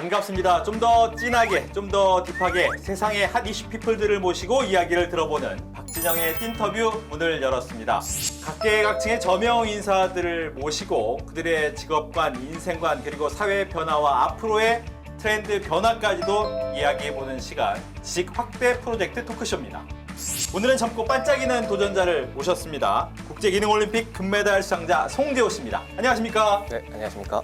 반갑습니다. 좀 더 진하게, 좀 더 딥하게 세상의 핫 이슈 피플들을 모시고 이야기를 들어보는 박진영의 찐터뷰 문을 열었습니다. 각계각층의 저명 인사들을 모시고 그들의 직업관, 인생관, 그리고 사회 변화와 앞으로의 트렌드 변화까지도 이야기해보는 시간, 지식 확대 프로젝트 토크쇼입니다. 오늘은 젊고 반짝이는 도전자를 모셨습니다. 국제기능올림픽 금메달 수상자 송재호 씨입니다. 안녕하십니까? 네, 안녕하십니까?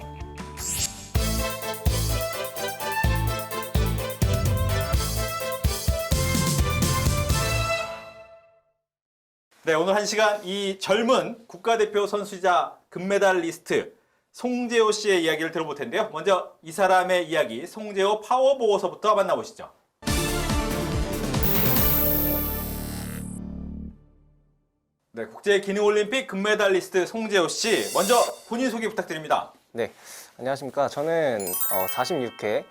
네, 오늘 한 시간 이 젊은 국가대표 선수이자 금메달리스트 송재호 씨의 이야기를 들어볼 텐데요. 먼저 이 사람의 이야기, 송재호 파워 보고서부터 만나보시죠. 네, 국제기능올림픽 금메달리스트 송재호 씨, 먼저 본인 소개 부탁드립니다. 네, 안녕하십니까? 저는 46회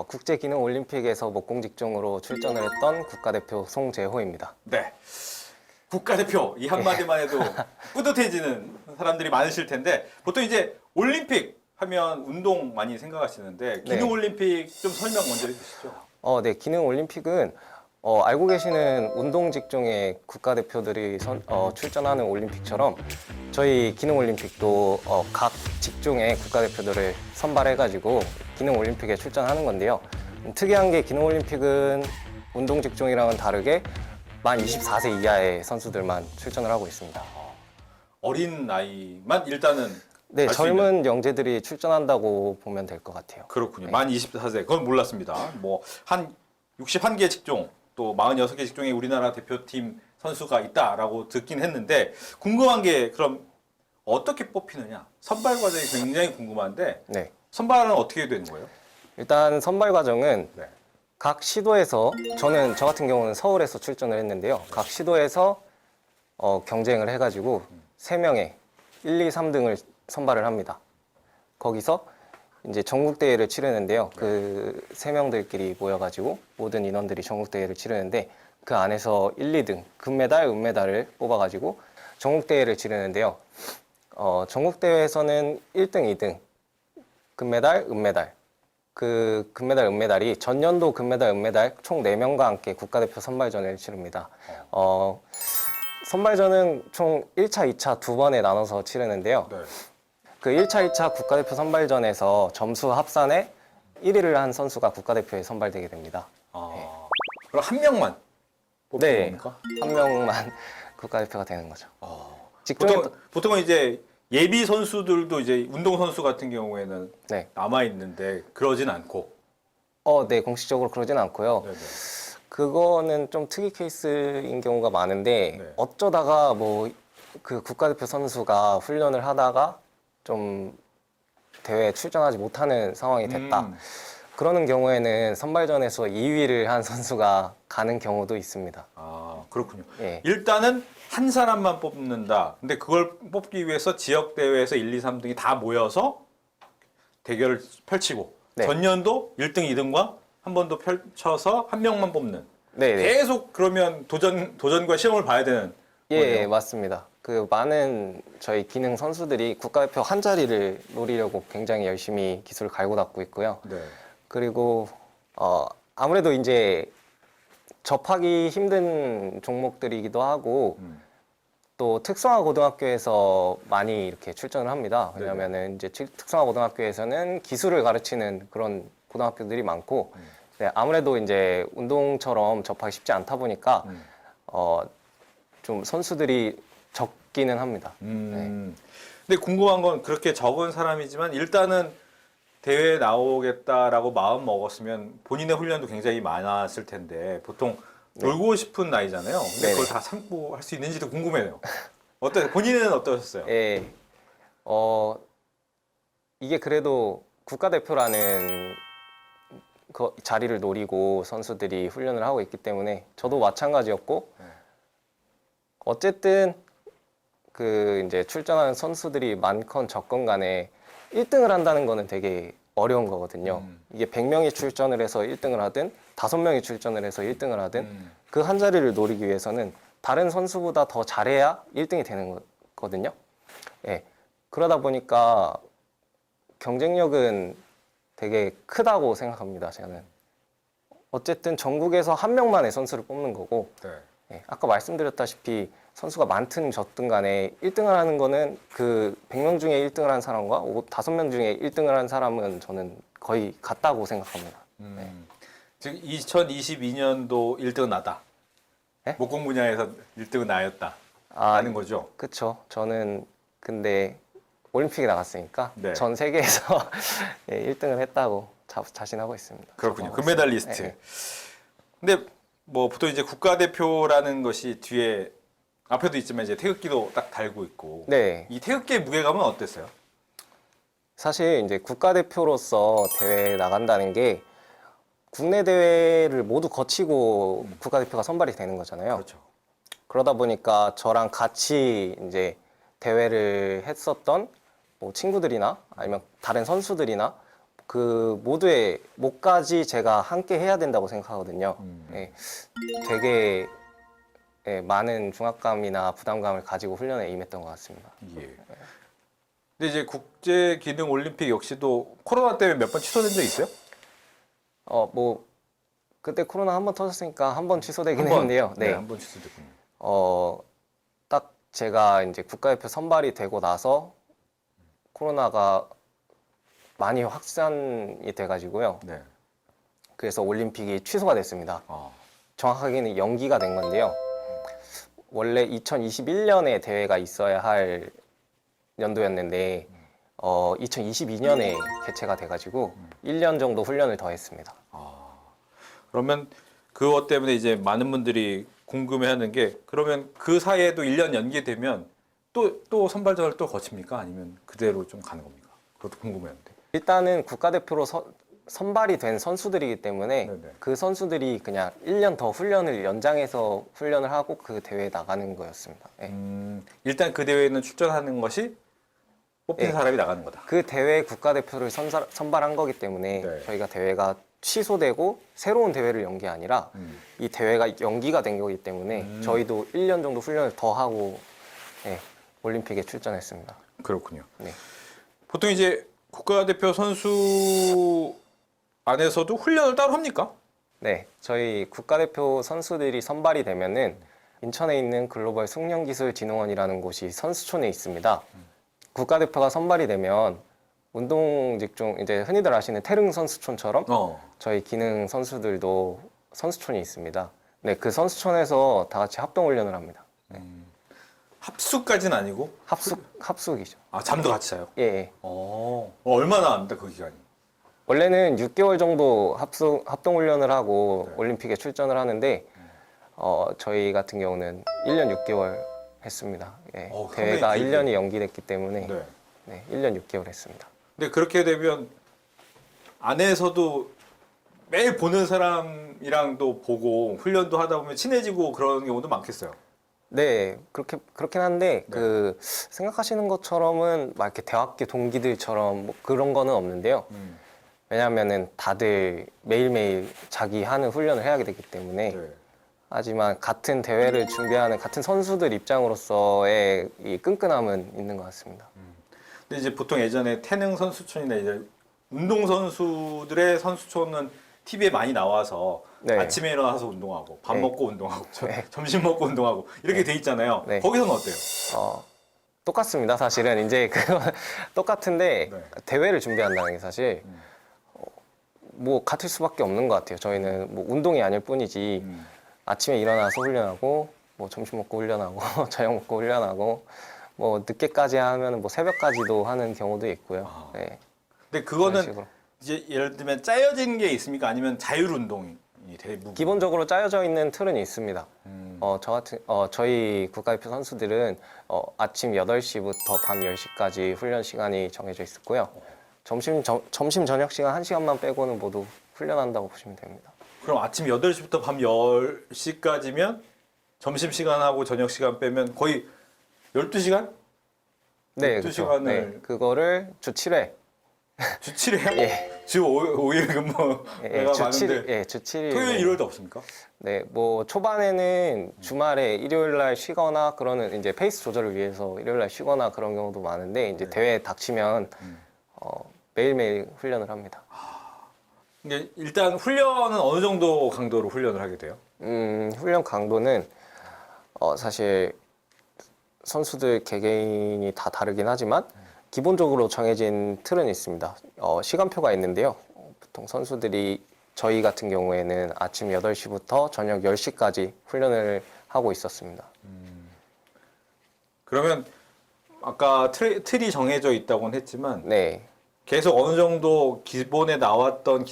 국제기능올림픽에서 목공직종으로 출전을 했던 국가대표 송재호입니다. 네, 국가대표 이 한마디만 해도 뿌듯해지는 사람들이 많으실 텐데 보통 이제 올림픽 하면 운동 많이 생각하시는데 기능올림픽 좀 설명 먼저 해주시죠. 네, 기능올림픽은 알고 계시는 운동 직종의 국가대표들이 출전하는 올림픽처럼 저희 기능올림픽도 각 직종의 국가대표들을 선발해가지고 기능올림픽에 출전하는 건데요. 특이한 게 기능올림픽은 운동 직종이랑은 다르게 만 24세 이하의 선수들만 출전을 하고 있습니다. 어린 나이만 일단은 네, 갈수 젊은 있는. 영재들이 출전한다고 보면 될 것 같아요. 그렇군요. 네. 만 24세 그건 몰랐습니다. 뭐 한 61개 직종 또 46개 직종에 우리나라 대표팀 선수가 있다라고 듣긴 했는데 궁금한 게 그럼 어떻게 뽑히느냐? 선발 과정이 굉장히 궁금한데 네, 선발은 어떻게 되는 거예요? 일단 선발 과정은 네. 각 시도에서 저 같은 경우는 서울에서 출전을 했는데요. 각 시도에서 경쟁을 해가지고 3명의 1, 2, 3등을 선발을 합니다. 거기서 이제 전국대회를 치르는데요. 그 3명들끼리 모여가지고 모든 인원들이 전국대회를 치르는데 그 안에서 1, 2등, 금메달, 은메달을 뽑아가지고 전국대회를 치르는데요. 전국대회에서는 1등, 2등, 금메달, 은메달. 그 금메달, 은메달이 전년도 금메달, 은메달 총 4명과 함께 국가대표 선발전을 치릅니다. 선발전은 총 1차, 2차 두 번에 나눠서 치르는데요. 네. 그 1차, 2차 국가대표 선발전에서 점수 합산에 1위를 한 선수가 국가대표에 선발되게 됩니다. 그럼 한 명만 뽑히는 네, 겁니까? 한 명만 국가대표가 되는 거죠. 직종에 보통은 이제 예비 선수들도 이제 운동 선수 같은 경우에는 네, 남아 있는데 그러진 않고. 네, 공식적으로 그러진 않고요. 네네. 그거는 좀 특이 케이스인 경우가 많은데 네. 어쩌다가 뭐 그 국가대표 선수가 훈련을 하다가 좀 대회에 출전하지 못하는 상황이 됐다. 그러는 경우에는 선발전에서 2위를 한 선수가 가는 경우도 있습니다. 그렇군요. 예. 일단은 한 사람만 뽑는다. 근데 그걸 뽑기 위해서 지역 대회에서 1, 2, 3등이 다 모여서 대결을 펼치고 네. 전년도 1등, 2등과 한 번 더 펼쳐서 한 명만 뽑는. 네, 네. 계속 그러면 도전과 시험을 봐야 되는 예, 거네요. 맞습니다. 그 많은 저희 기능 선수들이 국가대표 한 자리를 노리려고 굉장히 열심히 기술을 갈고 닦고 있고요. 네. 그리고 아무래도 이제 접하기 힘든 종목들이기도 하고 또 특성화 고등학교에서 많이 이렇게 출전을 합니다. 왜냐하면은 이제 특성화 고등학교에서는 기술을 가르치는 그런 고등학교들이 많고 네, 아무래도 이제 운동처럼 접하기 쉽지 않다 보니까 좀 선수들이 적기는 합니다. 근데 궁금한 건 그렇게 적은 사람이지만 일단은 대회에 나오겠다라고 마음 먹었으면 본인의 훈련도 굉장히 많았을 텐데 보통 놀고 싶은 나이잖아요. 근데 네네. 그걸 다 참고 할 수 있는지도 궁금해요. 본인은 어떠셨어요? 예, 이게 그래도 국가대표라는 그 자리를 노리고 선수들이 훈련을 하고 있기 때문에 저도 마찬가지였고 어쨌든 그 이제 출전하는 선수들이 많건 적건 간에 1등을 한다는 거는 되게 어려운 거거든요. 이게 100명이 출전을 해서 1등을 하든 5명이 출전을 해서 1등을 하든 그 한 자리를 노리기 위해서는 다른 선수보다 더 잘해야 1등이 되는 거거든요. 예. 그러다 보니까 경쟁력은 되게 크다고 생각합니다. 저는 어쨌든 전국에서 한 명만의 선수를 뽑는 거고 네. 예, 아까 말씀드렸다시피 선수가 많든 적든 간에 1등을 하는 거는 그 100명 중에 1등을 한 사람과 5명 중에 1등을 한 사람은 저는 거의 같다고 생각합니다. 지금 2022년도 1등은 나다. 네? 목공 분야에서 1등은 나였다. 아, 아는 거죠? 그쵸. 저는 근데 올림픽에 나갔으니까 네. 전 세계에서 예, 1등을 했다고 자신하고 있습니다. 그렇군요. 자부하고 금메달리스트. 있습니다. 근데 뭐 보통 이제 국가대표라는 것이 뒤에 앞에도 있지만 이제 태극기도 딱 달고 있고. 네. 이 태극기의 무게감은 어땠어요? 사실 이제 국가대표로서 대회에 나간다는 게 국내 대회를 모두 거치고 국가대표가 선발이 되는 거잖아요. 그렇죠. 그러다 보니까 저랑 같이 이제 대회를 했었던 뭐 친구들이나 아니면 다른 선수들이나 그 모두의 목까지 제가 함께 해야 된다고 생각하거든요. 예, 되게 예, 많은 중압감이나 부담감을 가지고 훈련에 임했던 것 같습니다. 예. 근데 이제 국제 기능 올림픽 역시도 코로나 때문에 몇 번 취소된 적 있어요? 뭐 그때 코로나 한 번 터졌으니까 한 번 취소되긴 한 번. 했는데요. 네, 네. 한 번 취소됐군요. 딱 제가 이제 국가대표 선발이 되고 나서 코로나가 많이 확산이 돼가지고요. 네. 그래서 올림픽이 취소가 됐습니다. 아, 정확하게는 연기가 된 건데요. 원래 2021년에 대회가 있어야 할 연도였는데 2022년에 개최가 돼가지고 1년 정도 훈련을 더 했습니다. 그러면 그것 때문에 이제 많은 분들이 궁금해하는 게 그러면 그 사이에도 1년 연기되면 또 선발전을 또 거칩니까? 아니면 그대로 좀 가는 겁니까? 그것도 궁금해하는데. 일단은 국가대표로 선발이 된 선수들이기 때문에 네네. 그 선수들이 그냥 1년 더 훈련을 연장해서 훈련을 하고 그 대회에 나가는 거였습니다. 예. 일단 그 대회에는 출전하는 것이 뽑힌 네. 사람이 나가는 거다. 그 대회 국가대표를 선발한 거기 때문에 네. 저희가 대회가 취소되고 새로운 대회를 연 게 아니라 이 대회가 연기가 된 거기 때문에 저희도 1년 정도 훈련을 더 하고 예, 올림픽에 출전했습니다. 그렇군요. 네. 보통 이제 국가대표 선수 안에서도 훈련을 따로 합니까? 네, 저희 국가대표 선수들이 선발이 되면은 인천에 있는 글로벌 숙련기술진흥원이라는 곳이 선수촌에 있습니다. 국가대표가 선발이 되면 운동 직종 이제 흔히들 아시는 태릉 선수촌처럼 저희 기능 선수들도 선수촌이 있습니다. 네, 그 선수촌에서 다 같이 합동 훈련을 합니다. 네. 합숙까지는 아니고 합숙이죠. 아 잠도 같이 자요. 예, 예. 얼마나 합니까 그 기간이? 원래는 6개월 정도 합동 훈련을 하고 네. 올림픽에 출전을 하는데 저희 같은 경우는 1년 6개월 했습니다. 예. 상당히 대회가 길게. 1년이 연기됐기 때문에 네. 네, 1년 6개월 했습니다. 근데 그렇게 되면 안에서도 매일 보는 사람이랑도 보고 훈련도 하다 보면 친해지고 그런 경우도 많겠어요. 네, 그렇긴 한데 네. 그 생각하시는 것처럼은 막 이렇게 대학교 동기들처럼 뭐 그런 거는 없는데요. 왜냐하면은 다들 매일매일 자기 하는 훈련을 해야 되기 때문에 네. 하지만 같은 대회를 준비하는 같은 선수들 입장으로서의 이 끈끈함은 있는 것 같습니다. 근데 이제 보통 예전에 태릉 선수촌이나 이제 운동 선수들의 선수촌은 TV에 많이 나와서 네. 아침에 일어나서 운동하고 밥 네. 먹고 운동하고 네. 점심 먹고 운동하고 이렇게 돼 있잖아요. 네. 거기서는 어때요? 똑같습니다. 사실은 이제 그거 똑같은데 네. 대회를 준비한다는 게 사실 뭐 같을 수밖에 없는 것 같아요. 저희는 뭐 운동이 아닐 뿐이지 아침에 일어나서 훈련하고 뭐 점심 먹고 훈련하고 저녁 먹고 훈련하고 뭐 늦게까지 하면 뭐 새벽까지도 하는 경우도 있고요. 네. 근데 그런 그거는 식으로. 이제 예를 들면 짜여진 게 있습니까? 아니면 자율 운동이 대부분? 기본적으로 짜여져 있는 틀은 있습니다. 저희 국가대표 선수들은 아침 8시부터 밤 10시까지 훈련 시간이 정해져 있었고요. 점심 저녁 시간 1시간만 빼고는 모두 훈련한다고 보시면 됩니다. 그럼 아침 8시부터 밤 10시까지면 점심시간하고 저녁시간 빼면 거의 12시간? 네, 12시간을 그렇죠. 네, 그거를 주 7회. 주 7회요? 예. 주 5일 근무가 주 많은데 7일, 예, 주 7일. 토요일, 일요일도 없습니까? 네, 뭐 초반에는 주말에 일요일 날 쉬거나 그러는 이제 페이스 조절을 위해서 일요일 날 쉬거나 그런 경우도 많은데 이제 대회 닥치면 매일매일 훈련을 합니다. 이게 일단 훈련은 어느 정도 강도로 훈련을 하게 돼요? 훈련 강도는 사실 선수들 개개인이 다 다르긴 하지만 기본적으로 정해진 틀은 있습니다. 시간표가 있는데요. 보통 선수들이 저희 같은 경우에는 아침 8시부터 저녁 10시까지 훈련을 하고 있었습니다. 그러면 아까 틀이 정해져 있다고는 했지만 네. 계속 어느 정도 기존에 나왔던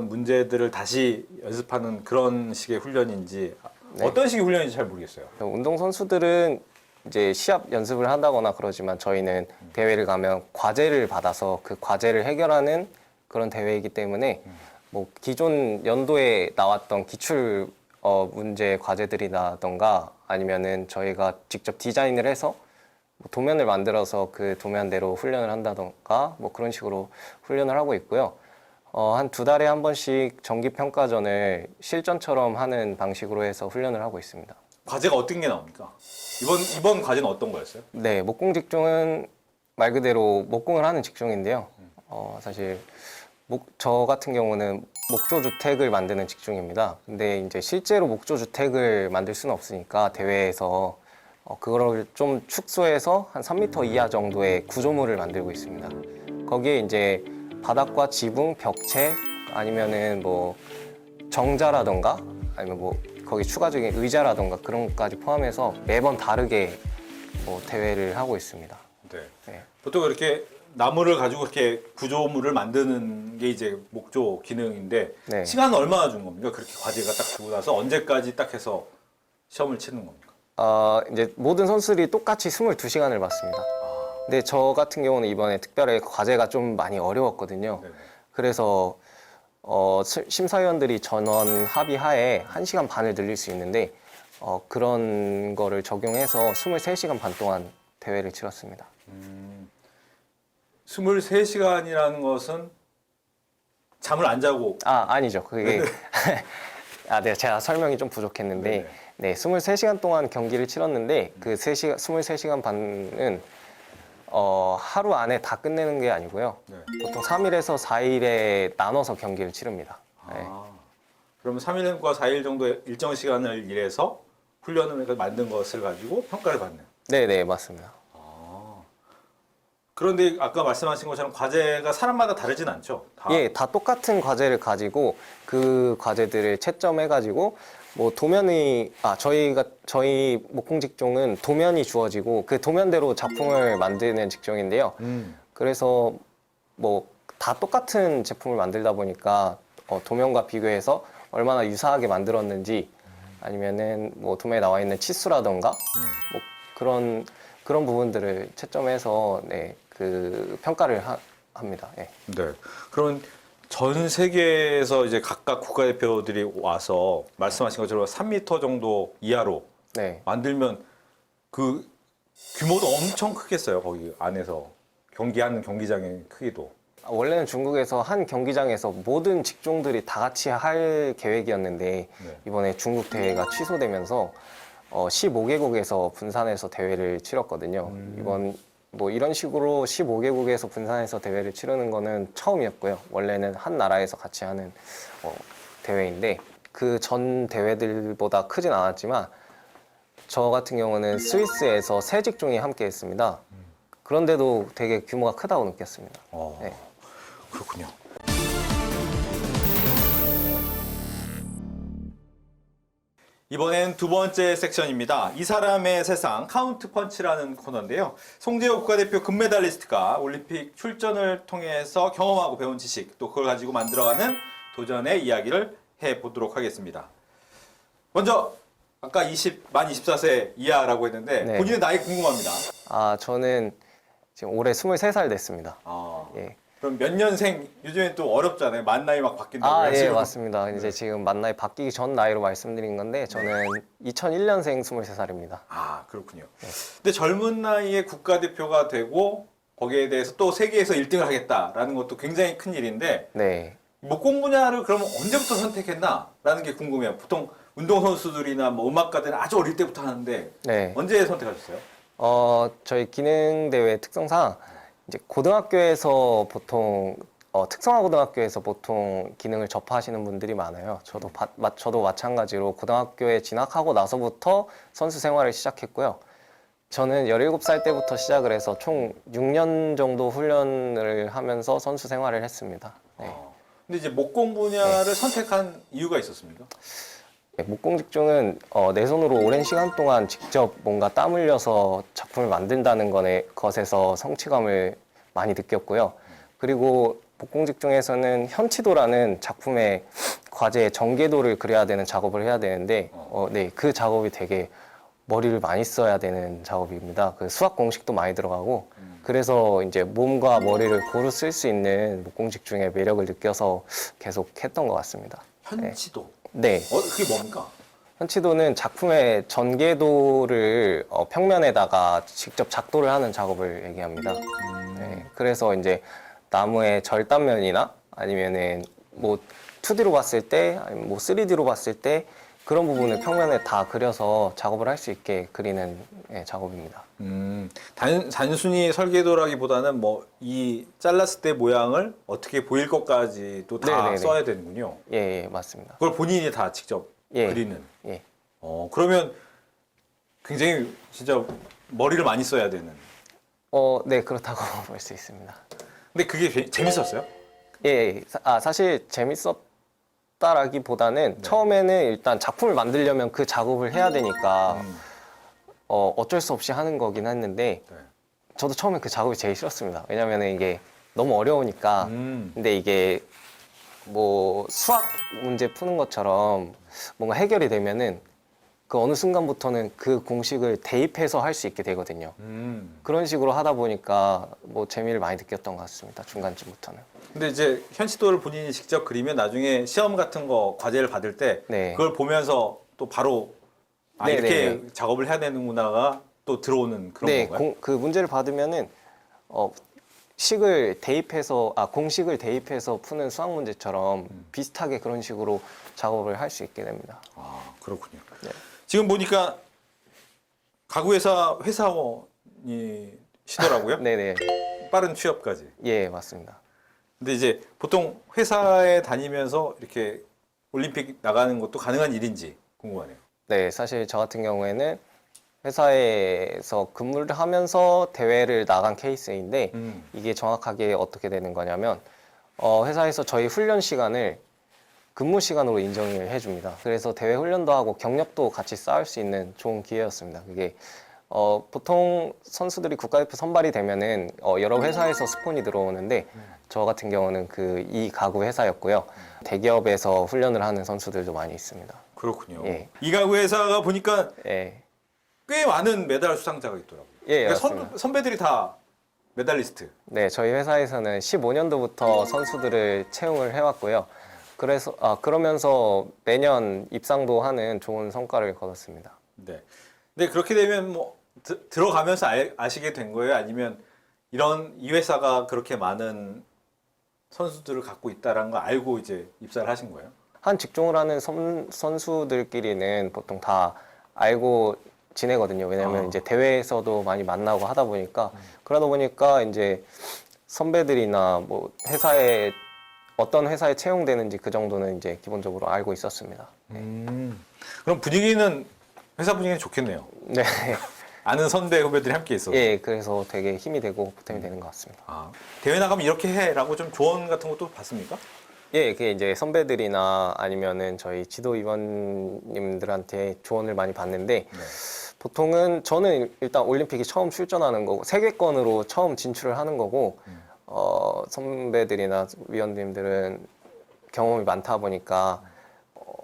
문제들을 다시 연습하는 그런 식의 훈련인지 네. 어떤 식의 훈련인지 잘 모르겠어요. 운동 선수들은 이제 시합 연습을 한다거나 그러지만 저희는 대회를 가면 과제를 받아서 그 과제를 해결하는 그런 대회이기 때문에 뭐 기존 연도에 나왔던 기출 문제 과제들이라던가 아니면은 저희가 직접 디자인을 해서 뭐 도면을 만들어서 그 도면대로 훈련을 한다던가 뭐 그런 식으로 훈련을 하고 있고요. 한 2달에 한 번씩 정기 평가전을 실전처럼 하는 방식으로 해서 훈련을 하고 있습니다. 과제가 어떤 게 나옵니까? 이번 과제는 어떤 거였어요? 네, 목공 직종은 말 그대로 목공을 하는 직종인데요. 사실 저 같은 경우는 목조주택을 만드는 직종입니다. 근데 이제 실제로 목조주택을 만들 수는 없으니까 대회에서 그거를 좀 축소해서 한 3m 이하 정도의 구조물을 만들고 있습니다. 거기에 이제 바닥과 지붕, 벽체 아니면은 뭐 정자라던가 아니면 뭐 거기 추가적인 의자라던가 그런 것까지 포함해서 매번 다르게 뭐 대회를 하고 있습니다. 네. 네. 보통 이렇게 나무를 가지고 이렇게 구조물을 만드는 게 이제 목조 기능인데 네. 시간은 얼마나 준 겁니까? 그렇게 과제가 딱 주고 나서 언제까지 딱 해서 시험을 치는 겁니까? 이제 모든 선수들이 똑같이 22시간을 받습니다. 근데 저 같은 경우는 이번에 특별히 과제가 좀 많이 어려웠거든요. 네네. 그래서 심사위원들이 전원 합의하에 1시간 반을 늘릴 수 있는데 그런 거를 적용해서 23시간 반 동안 대회를 치렀습니다. 23시간이라는 것은 잠을 안 자고 아니죠. 그게 네, 제가 설명이 좀 부족했는데 네네. 네, 23시간 동안 경기를 치렀는데 그 23시간 반은 하루 안에 다 끝내는 게 아니고요. 네. 보통 3일에서 4일에 나눠서 경기를 치릅니다. 네. 그러면 3일과 4일 정도 일정 시간을 일해서 훈련을 해서 만든 것을 가지고 평가를 받는. 네, 맞습니다. 그런데 아까 말씀하신 것처럼 과제가 사람마다 다르진 않죠? 예, 다 똑같은 과제를 가지고 그 과제들을 채점해가지고 뭐 저희 목공 직종은 도면이 주어지고 그 도면대로 작품을 만드는 직종인데요. 그래서 뭐 다 똑같은 제품을 만들다 보니까 도면과 비교해서 얼마나 유사하게 만들었는지 아니면은 뭐 도면에 나와 있는 치수라던가 뭐 그런 부분들을 채점해서 네, 그 평가를 합니다. 예. 네. 그러면 전 세계에서 이제 각각 국가대표들이 와서 말씀하신 것처럼 3m 정도 이하로 네. 만들면 그 규모도 엄청 크겠어요. 거기 안에서 경기하는 경기장의 크기도. 원래는 중국에서 한 경기장에서 모든 직종들이 다 같이 할 계획이었는데 네. 이번에 중국 대회가 취소되면서 15개국에서 분산해서 대회를 치렀거든요. 이번 뭐 이런 식으로 15개국에서 분산해서 대회를 치르는 거는 처음이었고요. 원래는 한 나라에서 같이 하는 대회인데 그 전 대회들보다 크진 않았지만 저 같은 경우는 스위스에서 세 직종이 함께 했습니다. 그런데도 되게 규모가 크다고 느꼈습니다. 네. 그렇군요. 이번엔 두 번째 섹션입니다. 이 사람의 세상 카운트 펀치라는 코너인데요. 송재호 국가대표 금메달리스트가 올림픽 출전을 통해서 경험하고 배운 지식 또 그걸 가지고 만들어가는 도전의 이야기를 해보도록 하겠습니다. 먼저 아까 만 24세 이하라고 했는데 네. 본인의 나이 궁금합니다. 저는 지금 올해 23살 됐습니다. 예. 그럼 몇 년생? 요즘엔 또 어렵잖아요. 만 나이 막 바뀐다고 예, 해가지고. 맞습니다. 이제 지금 만 나이 바뀌기 전 나이로 말씀드린 건데 저는 2001년생 23살입니다. 그렇군요. 근데 젊은 나이에 국가대표가 되고 거기에 대해서 또 세계에서 1등을 하겠다라는 것도 굉장히 큰 일인데 네. 목공 분야를 그러면 언제부터 선택했나라는 게 궁금해요. 보통 운동선수들이나 뭐 음악가들은 아주 어릴 때부터 하는데 네. 언제 선택하셨어요? 저희 기능대회 특성상 이제 고등학교에서 보통 특성화고등학교에서 보통 기능을 접하시는 분들이 많아요. 저도 마찬가지로 고등학교에 진학하고 나서부터 선수 생활을 시작했고요. 저는 17살 때부터 시작을 해서 총 6년 정도 훈련을 하면서 선수 생활을 했습니다. 네. 근데 이제 목공 분야를 선택한 이유가 있었습니까? 네, 목공직종은 내 손으로 오랜 시간 동안 직접 뭔가 땀 흘려서 작품을 만든다는 것에서 성취감을 많이 느꼈고요. 그리고 목공직종에서는 현치도라는 작품의 과제의 전개도를 그려야 되는 작업을 해야 되는데 네, 그 작업이 되게 머리를 많이 써야 되는 작업입니다. 그 수학 공식도 많이 들어가고 그래서 이제 몸과 머리를 고루 쓸 수 있는 목공직종의 매력을 느껴서 계속 했던 것 같습니다. 현치도. 네. 그게 뭡니까? 현치도는 작품의 전개도를 평면에다가 직접 작도를 하는 작업을 얘기합니다. 네, 그래서 이제 나무의 절단면이나 아니면은 뭐 2D로 봤을 때, 아니면 뭐 3D로 봤을 때 그런 부분을 평면에 다 그려서 작업을 할 수 있게 그리는 작업입니다. 단순히 설계도라기보다는 뭐 이 잘랐을 때 모양을 어떻게 보일 것까지도 다 네네네. 써야 되는군요. 예, 맞습니다. 그걸 본인이 다 직접 예. 그리는. 예. 그러면 굉장히 진짜 머리를 많이 써야 되는. 네, 그렇다고 볼 수 있습니다. 근데 그게 재밌었어요? 예, 사실 재밌었다라기보다는 처음에는 일단 작품을 만들려면 그 작업을 해야 되니까 어쩔 수 없이 하는 거긴 했는데 네. 저도 처음에 그 작업이 제일 싫었습니다. 왜냐면 이게 너무 어려우니까. 근데 이게 뭐 수학 문제 푸는 것처럼 뭔가 해결이 되면은 그 어느 순간부터는 그 공식을 대입해서 할 수 있게 되거든요. 그런 식으로 하다 보니까 뭐 재미를 많이 느꼈던 것 같습니다. 중간쯤부터는. 근데 이제 현시도를 본인이 직접 그리면 나중에 시험 같은 거 과제를 받을 때 네. 그걸 보면서 또 바로 네, 이렇게 네, 네. 작업을 해야 되는구나가 또 들어오는 그런 네, 건가요? 그 문제를 받으면은 공식을 대입해서 푸는 수학 문제처럼 비슷하게 그런 식으로 작업을 할 수 있게 됩니다. 아, 그렇군요. 네. 지금 보니까 가구회사 회사원이시더라고요. 네네. 빠른 취업까지. 예, 맞습니다. 근데 이제 보통 회사에 다니면서 이렇게 올림픽 나가는 것도 가능한 일인지 궁금하네요. 네, 사실 저 같은 경우에는 회사에서 근무를 하면서 대회를 나간 케이스인데 이게 정확하게 어떻게 되는 거냐면 회사에서 저희 훈련 시간을 근무 시간으로 인정을 해줍니다. 그래서 대회 훈련도 하고 경력도 같이 쌓을 수 있는 좋은 기회였습니다. 그게 보통 선수들이 국가대표 선발이 되면은 여러 회사에서 스폰이 들어오는데 저 같은 경우는 이 가구 회사였고요. 대기업에서 훈련을 하는 선수들도 많이 있습니다. 그렇군요. 예. 이 가구 회사가 보니까 예, 꽤 많은 메달 수상자가 있더라고요. 예, 그러니까 맞습니다. 선배들이 다 메달리스트. 네, 저희 회사에서는 15년도부터 선수들을 채용을 해왔고요. 그러면서 매년 입상도 하는 좋은 성과를 거뒀습니다. 네. 근데 그렇게 되면 뭐 들어가면서 아시게 된 거예요? 아니면 이 회사가 그렇게 많은 선수들을 갖고 있다라는 걸 알고 이제 입사를 하신 거예요? 한 직종을 하는 선수들끼리는 보통 다 알고 지내거든요. 왜냐면 이제 대회에서도 많이 만나고 하다 보니까 그러다 보니까 이제 선배들이나 뭐 어떤 회사에 채용되는지 그 정도는 이제 기본적으로 알고 있었습니다. 그럼 회사 분위기는 좋겠네요. 네. 아는 선배 후배들이 함께 있어서. 예, 그래서 되게 힘이 되고 보탬이 되는 것 같습니다. 아, 대회 나가면 이렇게 해라고 좀 조언 같은 것도 받습니까? 예, 그게 이제 선배들이나 아니면은 저희 지도위원님들한테 조언을 많이 받는데 네. 보통은 저는 일단 올림픽이 처음 출전하는 거고 세계권으로 처음 진출을 하는 거고 선배들이나 위원님들은 경험이 많다 보니까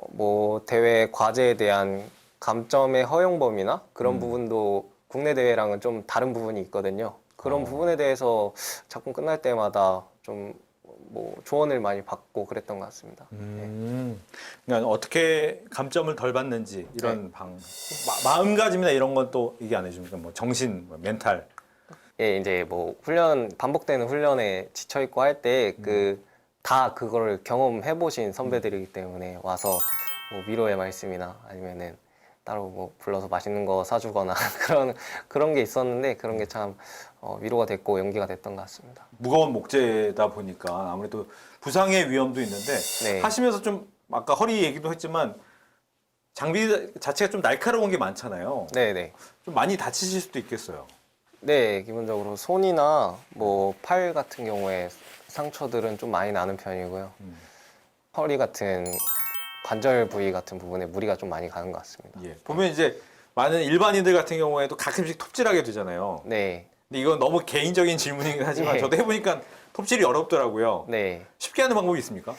뭐 대회 과제에 대한 감점의 허용 범위나 그런 부분도 국내 대회랑은 좀 다른 부분이 있거든요. 그런 부분에 대해서 작품 끝날 때마다 좀 뭐 조언을 많이 받고 그랬던 것 같습니다. 그러니까 어떻게 감점을 덜 받는지 이런 마음가짐이나 이런 건 또 얘기 안 해줍니까? 뭐 정신, 뭐 멘탈. 예, 이제 뭐 반복되는 훈련에 지쳐 있고 할 때 다 그거를 경험해 보신 선배들이기 때문에 와서 뭐 위로의 말씀이나 아니면은 따로 뭐 불러서 맛있는 거 사주거나 그런 게 있었는데 그런 게 참 위로가 됐고 용기가 됐던 것 같습니다. 무거운 목재다 보니까 아무래도 부상의 위험도 있는데 네. 하시면서 좀 아까 허리 얘기도 했지만 장비 자체가 좀 날카로운 게 많잖아요. 네네. 좀 많이 다치실 수도 있겠어요. 네, 기본적으로 손이나 뭐 팔 같은 경우에 상처들은 좀 많이 나는 편이고요. 허리 같은 관절 부위 같은 부분에 무리가 좀 많이 가는 것 같습니다. 예. 보면 이제 많은 일반인들 같은 경우에도 가끔씩 톱질하게 되잖아요. 네, 근데 이건 너무 개인적인 질문이긴 하지만 네. 저도 해보니까 톱질이 어렵더라고요. 네. 쉽게 하는 방법이 있습니까?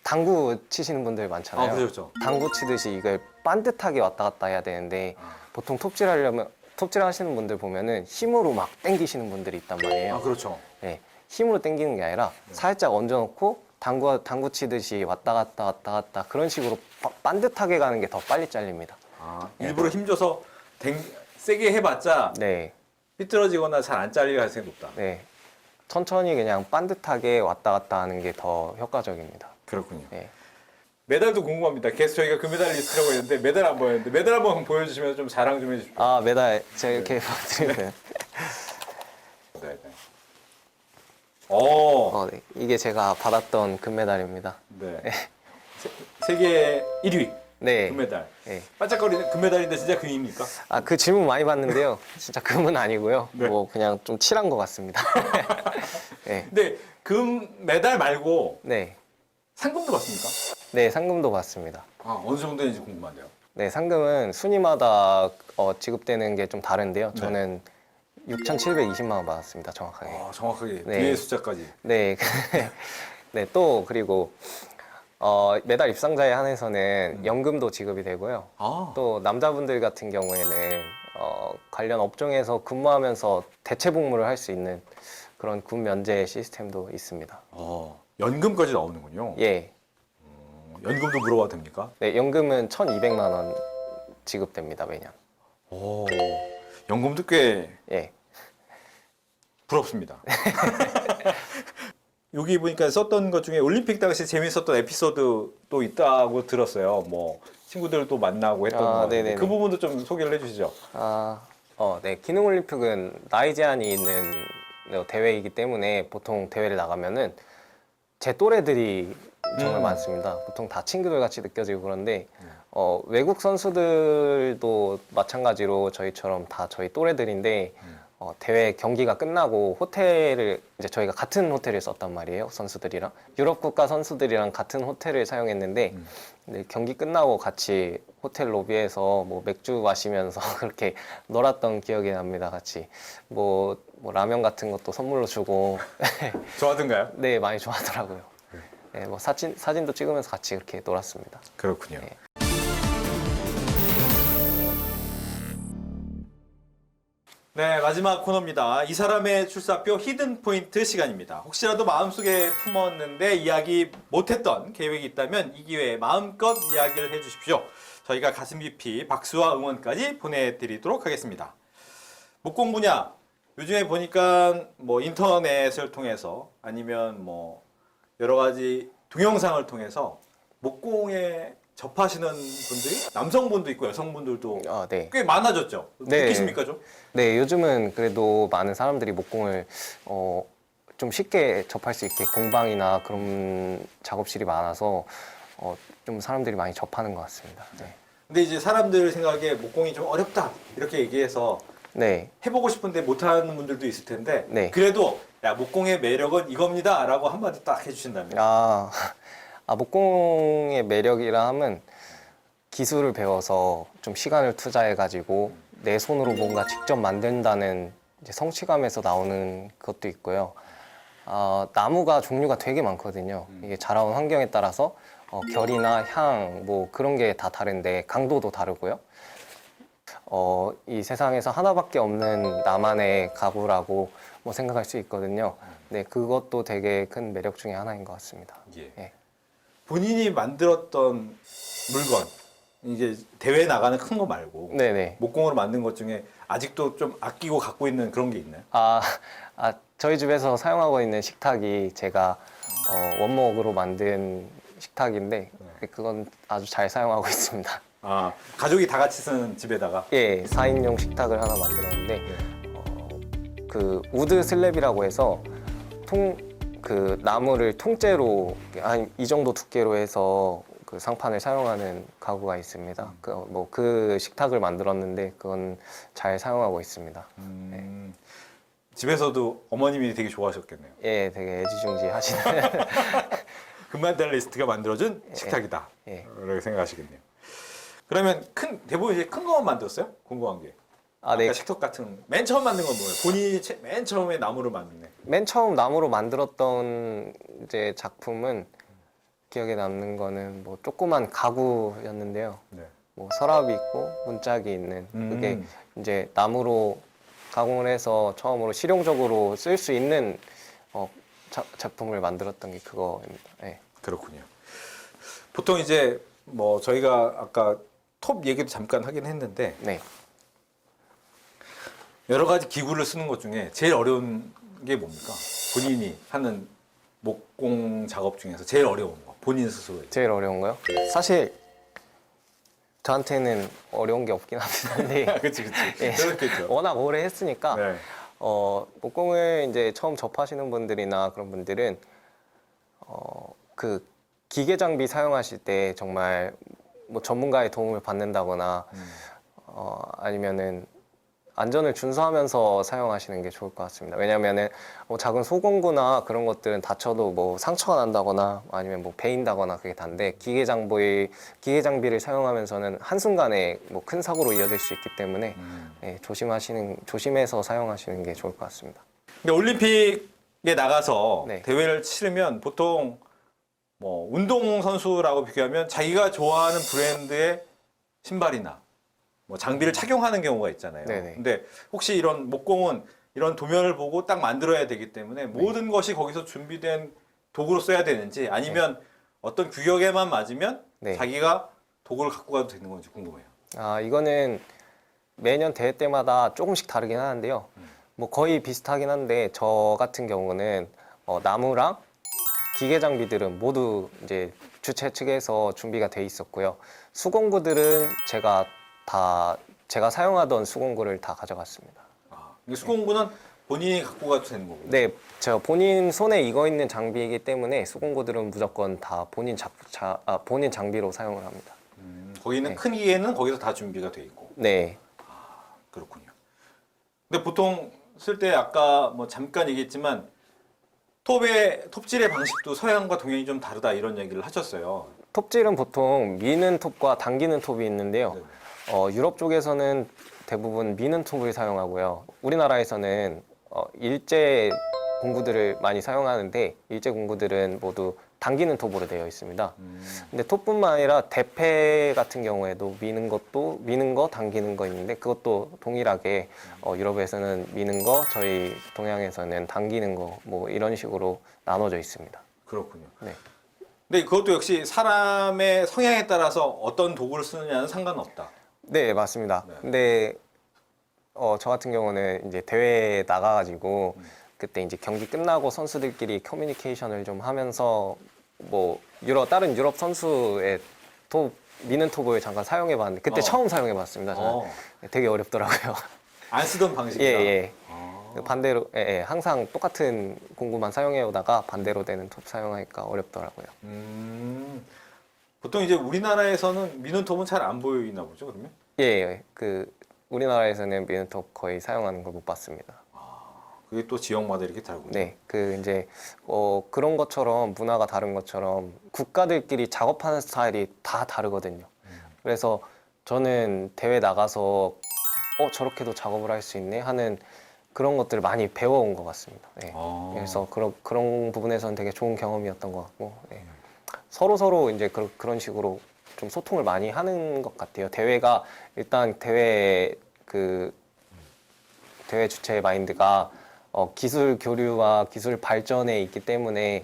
당구 치시는 분들 많잖아요. 그렇죠. 당구 치듯이 이걸 반듯하게 왔다 갔다 해야 되는데 보통 톱질 하시는 분들 보면은 힘으로 막 당기시는 분들이 있단 말이에요. 그렇죠. 네, 힘으로 당기는 게 아니라 살짝 얹어놓고 당구 치듯이 왔다 갔다 그런 식으로 반듯하게 가는 게 더 빨리 잘립니다. 일부러 힘줘서 세게 해봤자 네, 삐뚤어지거나 잘 안 잘릴 가능성이 높다. 네. 천천히 그냥 반듯하게 왔다 갔다 하는 게 더 효과적입니다. 그렇군요. 네. 메달도 궁금합니다. 계속 저희가 금메달리스트라고 했는데 메달 안 보였는데 메달 한번 보여주시면 좀 자랑 좀 해주십시오. 아, 메달 제가 이렇게 보여드리면 네, 네. 오, 네. 이게 제가 받았던 금메달입니다. 네. 세계 1위 네. 금메달. 네. 반짝거리는 금메달인데 진짜 금입니까? 그 질문 많이 받는데요. 진짜 금은 아니고요. 네. 뭐 그냥 좀 칠한 것 같습니다. 네. 근데 금메달 말고 네. 상금도 받습니까? 네, 상금도 받습니다. 어느 정도인지 궁금한데요. 네, 상금은 순위마다 지급되는 게 좀 다른데요. 네. 저는 6,720만 원 받았습니다. 정확하게. 정확하게 네. 뒤에 숫자까지. 네. 네, 또 그리고 메달 입상자에 한해서는 연금도 지급이 되고요. 또 남자분들 같은 경우에는 관련 업종에서 근무하면서 대체 복무를 할 수 있는 그런 군 면제 시스템도 있습니다. 연금까지 나오는군요. 예. 연금도 물어봐도 됩니까? 네, 연금은 1,200만 원 지급됩니다, 매년. 연금도 꽤 예. 부럽습니다. 여기 보니까 썼던 것 중에 올림픽 당시 재밌었던 에피소드도 있다고 들었어요. 뭐 친구들도 만나고 했던 거. 네네네. 그 부분도 좀 소개를 해주시죠. 네. 기능올림픽은 나이 제한이 있는 대회이기 때문에 보통 대회를 나가면은 제 또래들이 정말 많습니다. 보통 다 친구들 같이 느껴지고 그런데 외국 선수들도 마찬가지로 저희처럼 다 저희 또래들인데 대회 경기가 끝나고 호텔을 이제 저희가 같은 호텔을 썼단 말이에요. 선수들이랑 유럽 국가 선수들이랑 같은 호텔을 사용했는데 근데 경기 끝나고 같이 호텔 로비에서 뭐 맥주 마시면서 그렇게 놀았던 기억이 납니다. 같이 뭐 라면 같은 것도 선물로 주고 좋아하던가요? 네, 많이 좋아하더라고요. 네, 뭐 사진도 찍으면서 같이 그렇게 놀았습니다. 그렇군요. 네. 네, 마지막 코너입니다. 이 사람의 출사표 히든 포인트 시간입니다. 혹시라도 마음속에 품었는데 이야기 못했던 계획이 있다면 이 기회에 마음껏 이야기를 해주십시오. 저희가 가슴 깊이 박수와 응원까지 보내드리도록 하겠습니다. 목공 분야, 요즘에 보니까 뭐 인터넷을 통해서 아니면 뭐 여러 가지 동영상을 통해서 목공에 접하시는 분들이 남성분도 있고 여성분들도 네. 꽤 많아졌죠. 네. 느끼십니까 좀? 네, 요즘은 그래도 많은 사람들이 목공을 좀 쉽게 접할 수 있게 공방이나 그런 작업실이 많아서 좀 사람들이 많이 접하는 것 같습니다. 네. 근데 이제 사람들 생각에 목공이 좀 어렵다 이렇게 얘기해서 네. 해보고 싶은데 못하는 분들도 있을 텐데 네. 그래도 야 목공의 매력은 이겁니다 라고 한마디 딱 해주신다면 목공의 매력이라 하면 기술을 배워서 좀 시간을 투자해가지고 내 손으로 뭔가 직접 만든다는 이제 성취감에서 나오는 것도 있고요. 나무가 종류가 되게 많거든요. 이게 자라온 환경에 따라서 결이나 향, 뭐 그런 게 다 다른데 강도도 다르고요. 이 세상에서 하나밖에 없는 나만의 가구라고 뭐 생각할 수 있거든요. 네, 그것도 되게 큰 매력 중에 하나인 것 같습니다. 예. 예. 본인이 만들었던 물건 이게 대회 나가는 큰 거 말고 네네. 목공으로 만든 것 중에 아직도 좀 아끼고 갖고 있는 그런 게 있나요? 저희 집에서 사용하고 있는 식탁이 제가 원목으로 만든 식탁인데 그건 아주 잘 사용하고 있습니다. 아, 가족이 다 같이 쓰는 집에다가. 예, 4인용 식탁을 하나 만들었는데 그 우드 슬랩이라고 해서 그 나무를 통째로 한 이 정도 두께로 해서 그 상판을 사용하는 가구가 있습니다. 그 식탁을 만들었는데 그건 잘 사용하고 있습니다. 집에서도 어머님이 되게 좋아하셨겠네요. 예, 되게 애지중지 하시는. 금메달리스트가 만들어준 식탁이다. 예. 이렇게 생각하시겠네요. 그러면 대부분 이제 큰 거만 만들었어요? 궁금한 게. 아, 네. 아까 식탁 같은 맨 처음 만든 건 뭐예요? 본인이 맨 처음에 나무를 만드네. 맨 처음 나무로 만들었던 이제 작품은 기억에 남는 거는 뭐 조그만 가구였는데요. 네. 뭐 서랍이 있고 문짝이 있는 그게 이제 나무로 가공을 해서 처음으로 실용적으로 쓸 수 있는 작품을 만들었던 게 그거입니다. 네. 그렇군요. 보통 이제 뭐 저희가 아까 톱 얘기도 잠깐 하긴 했는데 네. 여러 가지 기구를 쓰는 것 중에 제일 어려운 게 뭡니까? 본인이 하는 목공 작업 중에서 제일 어려운 거, 본인 스스로. 제일 어려운 거요? 사실 저한테는 어려운 게 없긴 한데 그치. 예. 그렇겠죠. 워낙 오래 했으니까 네. 목공을 이제 처음 접하시는 분들이나 그런 분들은 그 기계 장비 사용하실 때 정말 뭐 전문가의 도움을 받는다거나 아니면은 안전을 준수하면서 사용하시는 게 좋을 것 같습니다. 왜냐하면은 작은 소공구나 그런 것들은 다쳐도 뭐 상처가 난다거나 아니면 뭐 베인다거나 그게 단데 기계 장비를 사용하면서는 한순간에 뭐 큰 사고로 이어질 수 있기 때문에 예, 조심해서 사용하시는 게 좋을 것 같습니다. 근데 올림픽에 나가서 네. 대회를 치르면 보통 뭐 운동 선수라고 비교하면 자기가 좋아하는 브랜드의 신발이나 뭐 장비를 착용하는 경우가 있잖아요. 네네. 근데 혹시 이런 목공은 이런 도면을 보고 딱 만들어야 되기 때문에 모든 것이 거기서 준비된 도구로 써야 되는지 아니면 어떤 규격에만 맞으면 네. 자기가 도구를 갖고 가도 되는 건지 궁금해요. 아, 이거는 매년 대회 때마다 조금씩 다르긴 하는데요. 뭐 거의 비슷하긴 한데 저 같은 경우는 나무랑 기계 장비들은 모두 이제 주최 측에서 준비가 돼 있었고요. 수공구들은 제가 사용하던 수공구를 다 가져갔습니다. 이 수공구는 본인이 갖고 가도 되는 거고요. 네, 제가 본인 손에 익어 있는 장비이기 때문에 수공구들은 무조건 다 본인 장비로 사용을 합니다. 거기는 네. 큰 기계는 거기서 다 준비가 돼 있고. 네, 그렇군요. 근데 보통 쓸 때 아까 뭐 잠깐 얘기했지만 톱질의 방식도 서양과 동양이 좀 다르다 이런 얘기를 하셨어요. 톱질은 보통 미는 톱과 당기는 톱이 있는데요. 유럽 쪽에서는 대부분 미는 톱을 사용하고요. 우리나라에서는 일제 공구들을 많이 사용하는데 일제 공구들은 모두 당기는 톱으로 되어 있습니다. 근데 톱뿐만 아니라 대패 같은 경우에도 미는 거, 당기는 거 있는데 그것도 동일하게 유럽에서는 미는 거, 저희 동양에서는 당기는 거 뭐 이런 식으로 나눠져 있습니다. 그렇군요. 네. 근데 그것도 역시 사람의 성향에 따라서 어떤 도구를 쓰느냐는 상관없다. 네, 맞습니다. 네. 근데 저 같은 경우는 이제 대회에 나가가지고 그때 이제 경기 끝나고 선수들끼리 커뮤니케이션을 좀 하면서 뭐 다른 유럽 선수의 미는 톱을 잠깐 사용해봤는데 그때 처음 사용해봤습니다. 저는 되게 어렵더라고요. 안 쓰던 방식이다. 예. 반대로 항상 똑같은 공구만 사용해오다가 반대로 되는 톱 사용하니까 어렵더라고요. 보통 이제 우리나라에서는 미는 톱은 잘 안 보이나 보죠, 그러면? 예, 그 우리나라에서는 미는 톱 거의 사용하는 걸 못 봤습니다. 그게 또 지역마다 이렇게 다르군요. 네, 그 이제 그런 것처럼 문화가 다른 것처럼 국가들끼리 작업하는 스타일이 다 다르거든요. 그래서 저는 대회 나가서 저렇게도 작업을 할 수 있네 하는 그런 것들을 많이 배워온 것 같습니다. 네. 그래서 그런 부분에서는 되게 좋은 경험이었던 것 같고 네. 서로 이제 그런 식으로 좀 소통을 많이 하는 것 같아요. 대회가 일단 대회 주체의 마인드가 기술 교류와 기술 발전에 있기 때문에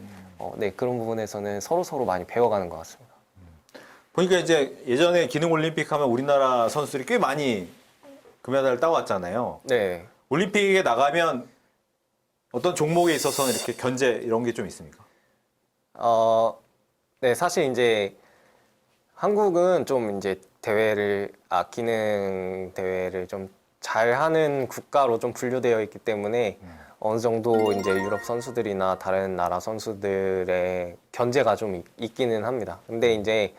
네, 그런 부분에서는 서로 많이 배워가는 것 같습니다. 보니까 이제 예전에 기능 올림픽 하면 우리나라 선수들이 꽤 많이 금메달을 따왔잖아요. 네. 올림픽에 나가면 어떤 종목에 있어서는 이렇게 견제 이런 게 좀 있습니까? 네, 사실 이제 한국은 좀 이제 기능 대회를 좀 잘하는 국가로 좀 분류되어 있기 때문에 어느 정도 이제 유럽 선수들이나 다른 나라 선수들의 견제가 좀 있기는 합니다. 근데 이제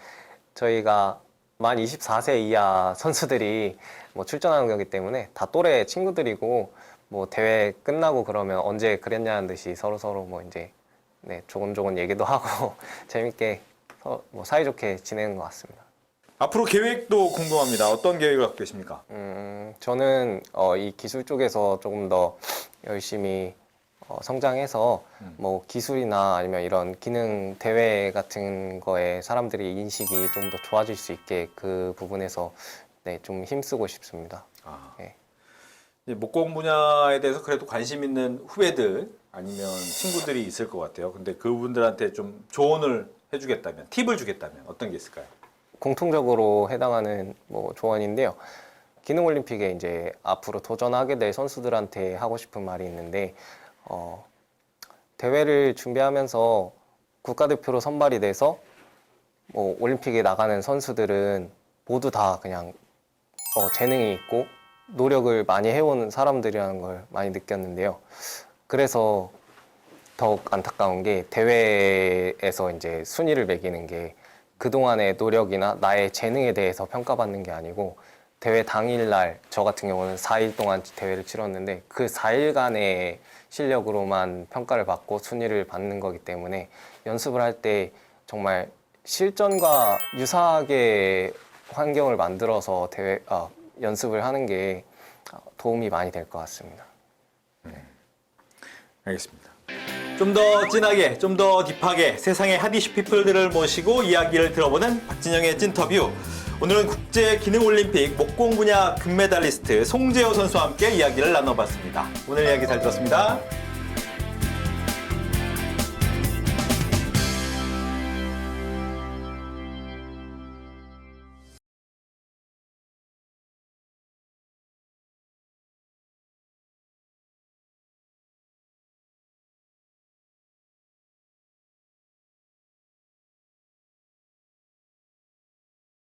저희가 만 24세 이하 선수들이 뭐 출전하는 거기 때문에 다 또래 친구들이고 뭐 대회 끝나고 그러면 언제 그랬냐는 듯이 서로 뭐 이제 네, 조곤조곤 얘기도 하고 재밌게 뭐 사이좋게 지내는 것 같습니다. 앞으로 계획도 궁금합니다. 어떤 계획을 갖고 계십니까? 저는 이 기술 쪽에서 조금 더 열심히 성장해서 뭐 기술이나 아니면 이런 기능 대회 같은 거에 사람들이 인식이 좀 더 좋아질 수 있게 그 부분에서 네, 좀 힘쓰고 싶습니다. 네. 이제 목공 분야에 대해서 그래도 관심 있는 후배들 아니면 친구들이 있을 것 같아요. 근데 그분들한테 좀 조언을 해주겠다면, 팁을 주겠다면 어떤 게 있을까요? 공통적으로 해당하는 뭐 조언인데요. 기능 올림픽에 이제 앞으로 도전하게 될 선수들한테 하고 싶은 말이 있는데 대회를 준비하면서 국가대표로 선발이 돼서 뭐 올림픽에 나가는 선수들은 모두 다 그냥 재능이 있고 노력을 많이 해온 사람들이라는 걸 많이 느꼈는데요. 그래서 더욱 안타까운 게 대회에서 이제 순위를 매기는 게 그동안의 노력이나 나의 재능에 대해서 평가받는 게 아니고 대회 당일날 저 같은 경우는 4일 동안 대회를 치렀는데 그 4일간의 실력으로만 평가를 받고 순위를 받는 거기 때문에 연습을 할 때 정말 실전과 유사하게 환경을 만들어서 연습을 하는 게 도움이 많이 될 것 같습니다. 알겠습니다. 좀 더 진하게, 좀 더 딥하게 세상의 핫이슈 피플들을 모시고 이야기를 들어보는 박진영의 찐터뷰. 오늘은 국제기능올림픽 목공 분야 금메달리스트 송재호 선수와 함께 이야기를 나눠봤습니다. 오늘 이야기 잘 들었습니다.